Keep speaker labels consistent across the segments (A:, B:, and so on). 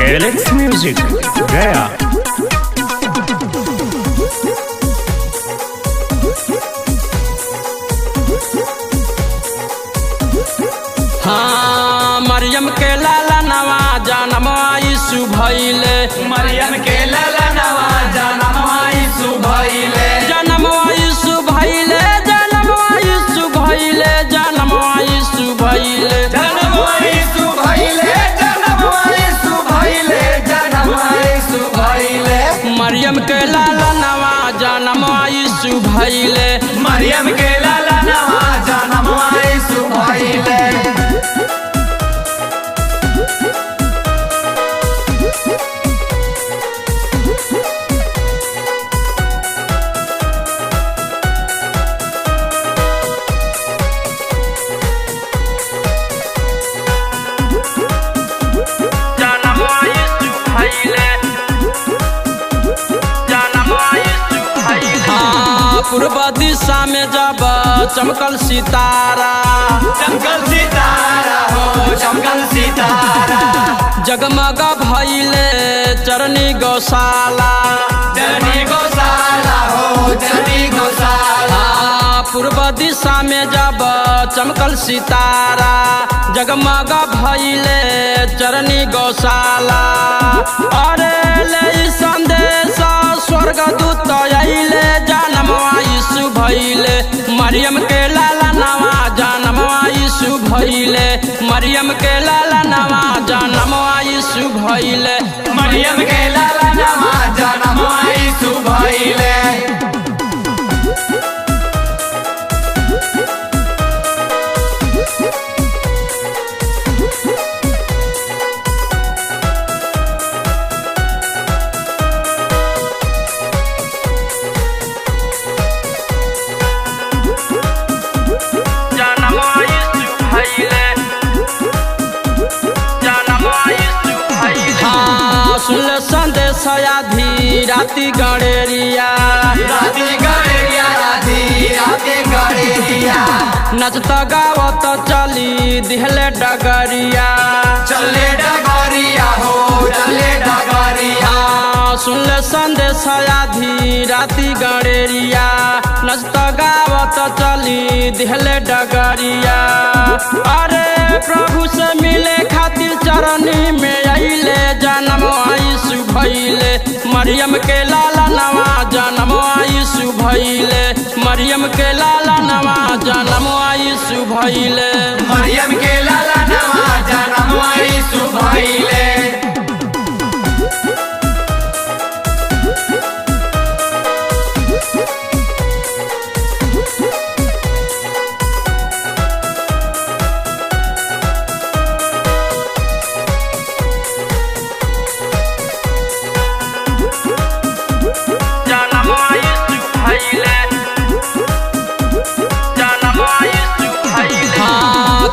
A: Alex music गया।
B: हाँ मरियम के लाला नवा जनम यीशु भइले,
C: मरियम के लाला नवा जनम यीशु भइले,
B: जनम यीशु भइले, जनम यीशु भइले, जनम यीशु भइले,
C: जनम यीशु भइले, जनम यीशु भइले, जनम यीशु भइले।
B: मरियम के लाला नवा जनम यीशु भइले,
C: मरियम के लाला नवा जनम यीशु भइले।
B: पूर्व दिशा में जब चमकल सितारा,
C: चमकल सितारा हो चमकल सितारा,
B: जगमग भइले चरनी गौशाला,
C: चरनी गौशाला हो चरनी गौशाला।
B: पूर्व दिशा में जब चमकल सितारा, जगमग भइले चरनी गौशाला। अरे ले संदेश स्वर्गदूत आइले, जनम यीशु भइले, मरियम के लाला नवा जनम यीशु भइले, मरियम के लाला नवा जनम यीशु भइले,
C: मरियम के लाला नवा जनम यीशु भइले।
B: सुन संदेश आधी राति गणेरिया,
C: राति गणेरिया, राति गणेरिया,
B: नचत गावत चली दिहले डगरिया,
C: चले डगरिया हो चले डगरिया।
B: सुन संदेश आधी राति गणेरिया, नचत गावत चली दिहले डगरिया। अरे प्रभु से मिले खातिर चरनी में आइले, जनम यीशु भइले, मरियम के लाला नवा जनम यीशु भइले, मरियम के लाला नवा जनम यीशु भइले,
C: मरियम के लाला नवा जनम यीशु भइले।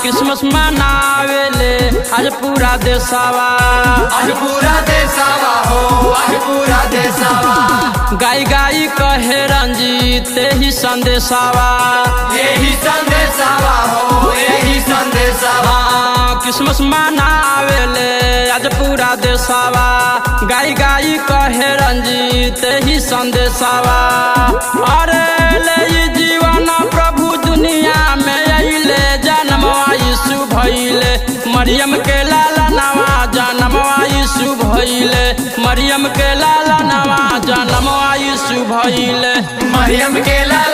B: क्रिसमस मनावेले आज पूरा देशवा,
C: आज पूरा देशवा हो आज पूरा देशवा,
B: गाई गाई कहे रंजीत ही संदेशवा,
C: यही संदेशवा हो यही संदेशवा।
B: क्रिसमस मनावेले आज पूरा देशवा, गाई गाई कहे रंजीत ही संदेशवा। अरे ले जीवन प्रभु दुनिया में आइले, जनम यीशु भइले, मरियम के लाला नवा जनम यीशु भइले, मरियम के लाला नवा जनम यीशु भइले,
C: मरियम के लाला